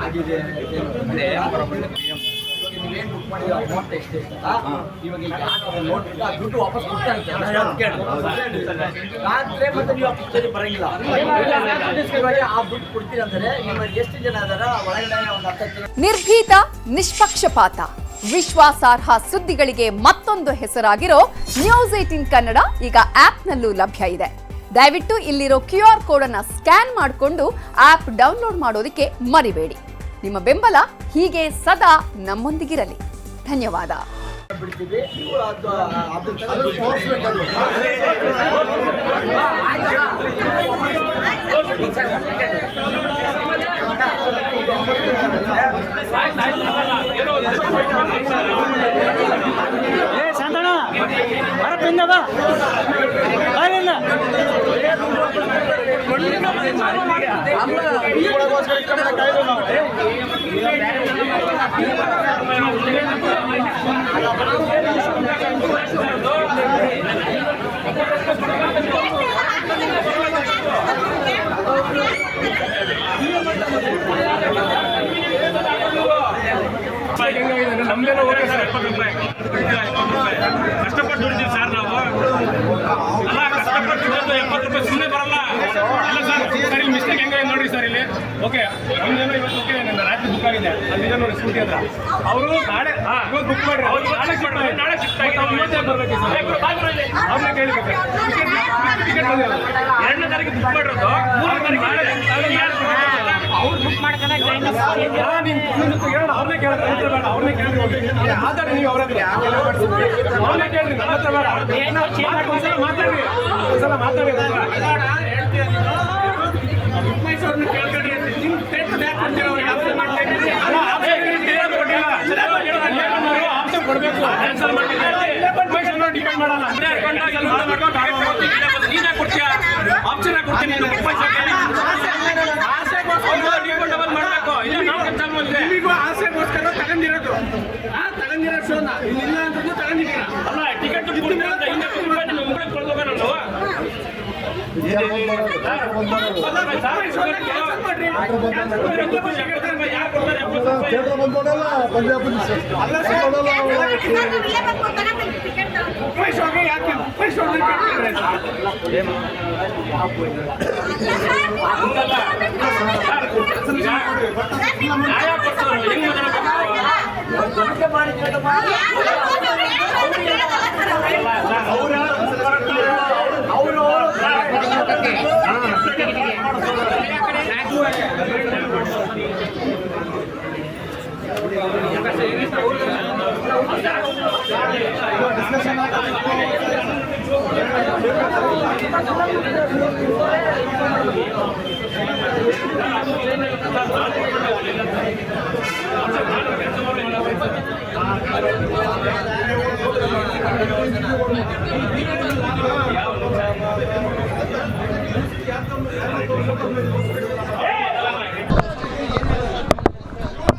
ಆಗಿದೆ ನೀವೇನು ಬುಕ್ ಮಾಡಿದ ಅಮೌಂಟ್ ಎಷ್ಟೇ ಇವಾಗ ದುಡ್ಡು ವಾಪಸ್ ಕೊಡ್ತಾರೆ ಮತ್ತೆ ನೀವು ಪಿಕ್ಚರ್ ಬರಂಗಿಲ್ಲ ಆ ದುಡ್ಡು ಕೊಡ್ತೀರಿ ಅಂದರೆ ನಿಮ್ಮ ಎಷ್ಟು ಜನ ಅದರ ಒಳಗಡೆ ಒಂದು 10 ಜನ. ನಿರ್ಭೀತ, ನಿಷ್ಪಕ್ಷಪಾತ, ವಿಶ್ವಾಸಾರ್ಹ ಸುದ್ದಿಗಳಿಗೆ ಮತ್ತೊಂದು ಹೆಸರಾಗಿರೋ ನ್ಯೂಸ್ 18 ಕನ್ನಡ ಈಗ ಆಪ್ನಲ್ಲೂ ಲಭ್ಯ ಇದೆ. ದಯವಿಟ್ಟು ಇಲ್ಲಿರೋ QR ಕೋಡ್ ಅನ್ನು ಸ್ಕ್ಯಾನ್ ಮಾಡಿಕೊಂಡು ಆಪ್ ಡೌನ್ಲೋಡ್ ಮಾಡೋದಕ್ಕೆ ಮರಿಬೇಡಿ. ನಿಮ್ಮ ಬೆಂಬಲ ಹೀಗೆ ಸದಾ ನಮ್ಮೊಂದಿಗಿರಲಿ. ಧನ್ಯವಾದ. ನಮ್ದೇನೋ ಓಕೆ ಸರ್, 70 ರೂಪಾಯಿ ಕಷ್ಟಪಟ್ಟು ದುಡಿತೀವಿ ಸರ್ ನಾವು. ಅಲ್ಲ ಕಷ್ಟಪಟ್ಟು ದುಡಿದು 70 ರೂಪಾಯಿ ಸುಮ್ಮನೆ ಬರಲ್ಲ. ಅಲ್ಲ ಸರ್, ಸರ್ ಇಲ್ಲಿ ಮಿಸ್ಟೇಕ್ ಹೆಂಗೆ ನೋಡಿ ಸರ್ ಇಲ್ಲಿ. ಓಕೆ ನಮ್ದೇನೋ ಇವತ್ತು ಓಕೆ, ನನ್ನ ರಾತ್ರಿ ಬುಕ್ ಆಗಿದೆ ಅಲ್ಲಿದೆ ನೋಡಿ ಸ್ಕೂಟಿ ಹತ್ರ. ಅವರು ನಾಳೆ ಇವತ್ತು ಬುಕ್ ಮಾಡಿ ನಾಳೆ ಸಿಗ್ತಾ ಬರ್ಬೇಕು ಸರ್. ಅವ್ರನ್ನ ಕೇಳಬೇಕು ಟಿಕೆಟ್ 2ನೇ ತಾರೀಕು ಬುಕ್ ಮಾಡಿರೋದು 3ನೇ ತಾರೀಕು ಅವ್ರು ಬುಕ್ ಮಾಡ್ಕೊಂಡು ಅವ್ರನ್ನೇ ಕೇಳ್ತಾರೆ ಬೇಡ, ಅವ್ರನ್ನೇ ಕೇಳಿ ಮಾತಾಡಿ ನೀವು ಅವ್ರ ಹತ್ರ ಅವ್ರನ್ನೇ ಕೇಳ್ರಿ, ನನ್ನ ಹತ್ರ ಬೇಡ. ಒಂದ್ಸಲ ಮಾತಾಡಿ, ಒಂದ್ಸಲ ಮಾತಾಡಿ ಬುಕ್ ಮೈಸೂರನ್ನ ಕೇಳ್ಕೊಂಡ್ರಿ. ನಿಮ್ಮ ಆಪ್ಷನ್ ಕೊಡಬೇಕು. ಕ್ಯಾನ್ಸಲ್ ಮಾಡಿದ್ರೆ ಡಿಪೆಂಡ್ ಮಾಡಲ್ಲ. ನೀನೇ ಕೊಡ್ತೀಯ ಆಪ್ಷನ್ ಕೊಡ್ತೀನಿ ಆಸೆಗೋಸ್ಕರ ತಗೊಂಡಿರೋದು ಶೋನ ಇಲ್ಲ ಅಂತಂದು ತಗೊಂಡಿದ್ದೀರಾ. ಅಲ್ಲ ಟಿಕೆಟ್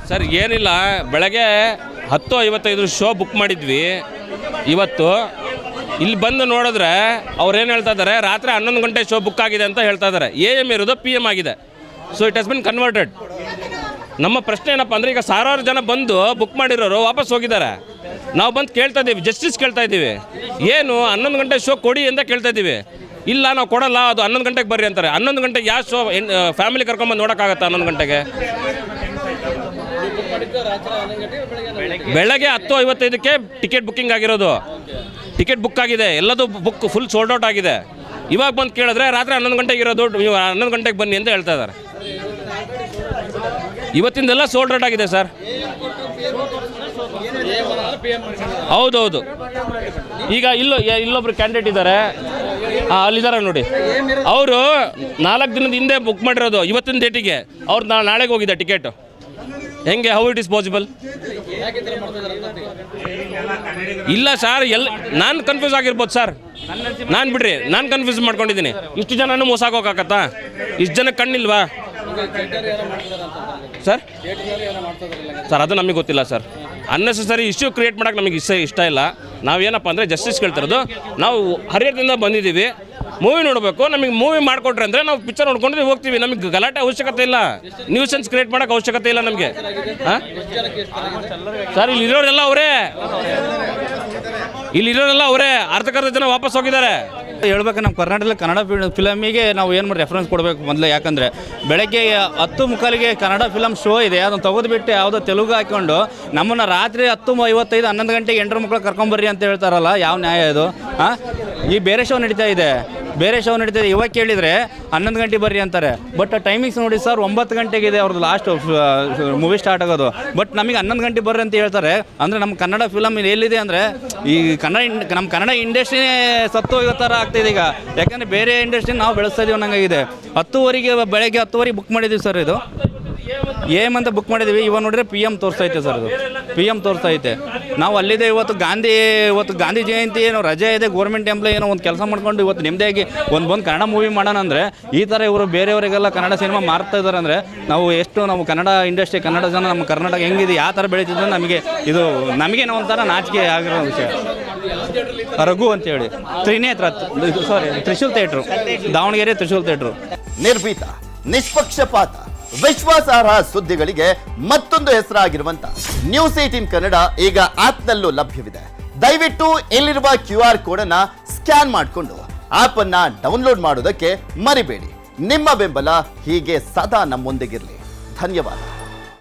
ಸರ್ ಏನಿಲ್ಲ, ಬೆಳಗ್ಗೆ 10:55 ಶೋ ಬುಕ್ ಮಾಡಿದ್ವಿ. ಇವತ್ತು ಇಲ್ಲಿ ಬಂದು ನೋಡಿದ್ರೆ ಅವ್ರೇನು ಹೇಳ್ತಾ ಇದ್ದಾರೆ, ರಾತ್ರಿ 11 ಗಂಟೆ ಶೋ ಬುಕ್ ಆಗಿದೆ ಅಂತ ಹೇಳ್ತಾ ಇದ್ದಾರೆ. AM ಇರೋದು PM ಆಗಿದೆ. So it has been converted. ನಮ್ಮ ಪ್ರಶ್ನೆ ಏನಪ್ಪ ಅಂದರೆ, ಈಗ ಸಾವಿರಾರು ಜನ ಬಂದು ಬುಕ್ ಮಾಡಿರೋರು ವಾಪಸ್ ಹೋಗಿದ್ದಾರೆ. ನಾವು ಬಂದು ಕೇಳ್ತಾ ಇದ್ದೀವಿ, ಜಸ್ಟಿಸ್ ಕೇಳ್ತಾ ಇದ್ದೀವಿ. ಏನು 11 ಗಂಟೆ ಶೋ ಕೊಡಿ ಅಂತ ಕೇಳ್ತಾ ಇದ್ದೀವಿ. ಇಲ್ಲ ನಾವು ಕೊಡಲ್ಲ, ಅದು 11 ಗಂಟೆಗೆ ಬರ್ರಿ ಅಂತಾರೆ. 11 ಗಂಟೆಗೆ ಯಾವ ಶೋ ಫ್ಯಾಮಿಲಿ ಕರ್ಕೊಂಬಂದು ನೋಡೋಕ್ಕಾಗತ್ತಾ? 11 ಗಂಟೆಗೆ ಬೆಳಗ್ಗೆ 10:55ಕ್ಕೆ ಟಿಕೆಟ್ ಬುಕ್ಕಿಂಗ್ ಆಗಿರೋದು. ಟಿಕೆಟ್ ಬುಕ್ ಆಗಿದೆ, ಎಲ್ಲದು ಬುಕ್ ಫುಲ್ ಸೋಲ್ಡ್ ಔಟ್ ಆಗಿದೆ. ಇವಾಗ ಬಂದು ಕೇಳಿದ್ರೆ ರಾತ್ರಿ 11 ಗಂಟೆಗೆ ಇರೋದು, ನೀವು 11 ಗಂಟೆಗೆ ಬನ್ನಿ ಅಂತ ಹೇಳ್ತಾ ಇದ್ದಾರೆ. ಇವತ್ತಿಂದೆಲ್ಲ ಸೋಲ್ಡ್ ಔಟ್ ಆಗಿದೆ ಸರ್. ಹೌದೌದು. ಈಗ ಇಲ್ಲೊಬ್ರು ಕ್ಯಾಂಡಿಡೇಟ್ ಇದ್ದಾರೆ, ಅಲ್ಲಿದ್ದಾರೆ ನೋಡಿ. ಅವರು 4 ದಿನದ ಹಿಂದೆ ಬುಕ್ ಮಾಡಿರೋದು ಇವತ್ತಿನ ಡೇಟಿಗೆ. ಅವ್ರು ನಾಳೆಗೆ ಹೋಗಿದೆ ಟಿಕೆಟ್. ಹೆಂಗೆ? How it is possible? ಇಲ್ಲ ಸರ್, ನಾನು ಕನ್ಫ್ಯೂಸ್ ಆಗಿರ್ಬೋದು ಸರ್. ನಾನು ಬಿಡ್ರಿ, ನಾನು ಕನ್ಫ್ಯೂಸ್ ಮಾಡ್ಕೊಂಡಿದ್ದೀನಿ. ಇಷ್ಟು ಜನನೂ ಮೋಸ ಆಗೋಕ್ಕಾಗತ್ತಾ? ಇಷ್ಟು ಜನಕ್ಕೆ ಕಣ್ಣಿಲ್ವಾ ಸರ್? ಅದು ನಮಗೆ ಗೊತ್ತಿಲ್ಲ ಸರ್. ಅನ್ನೆಸೆಸರಿ ಇಶ್ಯೂ ಕ್ರಿಯೇಟ್ ಮಾಡೋಕ್ಕೆ ನಮಗೆ ಇಷ್ಟ ಇಲ್ಲ. ನಾವೇನಪ್ಪ ಅಂದರೆ ಜಸ್ಟಿಸ್ ಕೇಳ್ತಿರೋದು. ನಾವು ಹರಿಹರದಿಂದ ಬಂದಿದ್ದೀವಿ. ಮೂವಿ ನೋಡಬೇಕು. ನಮಗೆ ಮೂವಿ ಮಾಡಿಕೊಟ್ರೆ ಅಂದರೆ ನಾವು ಪಿಕ್ಚರ್ ನೋಡ್ಕೊಂಡ್ರೆ ಹೋಗ್ತೀವಿ. ನಮಗೆ ಗಲಾಟೆ ಅವಶ್ಯಕತೆ ಇಲ್ಲ, ನ್ಯೂಸೆನ್ಸ್ ಕ್ರಿಯೇಟ್ ಮಾಡೋಕ್ಕೆ ಅವಶ್ಯಕತೆ ಇಲ್ಲ ನಮಗೆ. ಹಾಂ ಸರ್, ಇಲ್ಲಿರೋರೆಲ್ಲ ಅವರೇ ಅರ್ಧಕ್ಕರ್ಧ ಜನ ವಾಪಸ್ ಹೋಗಿದ್ದಾರೆ. ಹೇಳ್ಬೇಕು, ನಮ್ಮ ಕರ್ನಾಟಕದಲ್ಲಿ ಕನ್ನಡ ಫಿಲಮಿಗೆ ನಾವು ಏನು ಮಾಡಿ ರೆಫರೆನ್ಸ್ ಕೊಡಬೇಕು ಮೊದಲೇ. ಯಾಕಂದರೆ ಬೆಳಗ್ಗೆ 10:45 ಕನ್ನಡ ಫಿಲಮ್ ಶೋ ಇದೆ, ಅದನ್ನು ತೆಗೆದುಬಿಟ್ಟು ಯಾವುದೋ ತೆಲುಗು ಹಾಕ್ಕೊಂಡು ನಮ್ಮನ್ನು ರಾತ್ರಿ 10:55 11 ಗಂಟೆಗೆ ಎಂಟರ ಮಕ್ಕಳು ಕರ್ಕೊಂಬರ್ರಿ ಅಂತ ಹೇಳ್ತಾರಲ್ಲ, ಯಾವ ನ್ಯಾಯ ಇದು? ಹಾಂ, ಈ ಬೇರೆ ಶೋ ನಡೀತಾ ಇದೆ, ಇವಾಗ ಕೇಳಿದರೆ 11 ಗಂಟೆ ಬರ್ರಿ ಅಂತಾರೆ. ಬಟ್ ಟೈಮಿಂಗ್ಸ್ ನೋಡಿ ಸರ್, 9 ಗಂಟೆಗಿದೆ ಅವ್ರದ್ದು ಲಾಸ್ಟ್ ಮೂವಿ ಸ್ಟಾರ್ಟ್ ಆಗೋದು. ಬಟ್ ನಮಗೆ 11 ಗಂಟೆ ಬರ್ರಿ ಅಂತ ಹೇಳ್ತಾರೆ. ಅಂದರೆ ನಮ್ಮ ಕನ್ನಡ ಫಿಲಮ್ ಎಲ್ಲಿದೆ ಅಂದರೆ ಈ ನಮ್ಮ ಕನ್ನಡ ಇಂಡಸ್ಟ್ರಿನೇ ಸತ್ತು ಹೋಗೋ ಥರ ಆಗ್ತಾಯಿದೆ ಈಗ. ಯಾಕಂದರೆ ಬೇರೆ ಇಂಡಸ್ಟ್ರಿ ನಾವು ಬೆಳೆಸ್ತಾ ಇದೀವಿ ಅನ್ನಂಗಾಗಿದೆ. 10:00 ಬೆಳಗ್ಗೆ 10:00 ಬುಕ್ ಮಾಡಿದ್ದೀವಿ ಸರ್. ಇದು AM ಅಂತ ಬುಕ್ ಮಾಡಿದ್ದೀವಿ. ಇವಾಗ ನೋಡಿದ್ರೆ PM ತೋರಿಸ್ತೈತೆ ಸರ್. ಇದು PM ತೋರಿಸ್ತೈತೆ. ನಾವು ಅಲ್ಲಿದೆ. ಇವತ್ತು ಗಾಂಧಿ ಜಯಂತಿ ಏನೋ ರಜೆ ಇದೆ, ಗೋರ್ಮೆಂಟ್ ಎಂಪ್ಲಾಯ್ ಏನೋ ಒಂದು ಕೆಲಸ ಮಾಡ್ಕೊಂಡು ಇವತ್ತು ನೆಮ್ಮದಿಯಾಗಿ ಬಂದು ಕನ್ನಡ ಮೂವಿ ಮಾಡೋಣ ಅಂದರೆ ಈ ಥರ ಇವರು ಬೇರೆಯವರಿಗೆಲ್ಲ ಕನ್ನಡ ಸಿನಿಮಾ ಮಾರ್ತಾ ಇದ್ದಾರೆ. ಅಂದರೆ ನಾವು ಕನ್ನಡ ಇಂಡಸ್ಟ್ರಿ, ಕನ್ನಡ ಜನ, ನಮ್ಮ ಕರ್ನಾಟಕ ಹೆಂಗಿದೆ, ಯಾವ ಥರ ಬೆಳೀತಿದ್ರೆ ನಮಗೇನೋ ಒಂಥರ ನಾಚಿಕೆ ಆಗಿರೋ ವಿಷಯ. ರಘು ಅಂತೇಳಿ ತ್ರಿಶೂಲ್ ಥಿಯೇಟ್ರು, ದಾವಣಗೆರೆ ತ್ರಿಶೂಲ್ ಥಿಯೇಟ್ರು. ನಿರ್ಭೀತ, ನಿಷ್ಪಕ್ಷಪಾತ, ವಿಶ್ವಾಸಾರ್ಹ ಸುದ್ದಿಗಳಿಗೆ ಮತ್ತೊಂದು ಹೆಸರಾಗಿರುವಂತ News18 ಕನ್ನಡ ಈಗ ಆಪ್ನಲ್ಲೂ ಲಭ್ಯವಿದೆ. ದಯವಿಟ್ಟು ಇಲ್ಲಿರುವ QR ಕೋಡ್ ಅನ್ನ ಸ್ಕ್ಯಾನ್ ಮಾಡಿಕೊಂಡು ಆಪ್ ಅನ್ನ ಡೌನ್ಲೋಡ್ ಮಾಡೋದಕ್ಕೆ ಮರಿಬೇಡಿ. ನಿಮ್ಮ ಬೆಂಬಲ ಹೀಗೆ ಸದಾ ನಮ್ಮೊಂದಿಗಿರಲಿ. ಧನ್ಯವಾದ.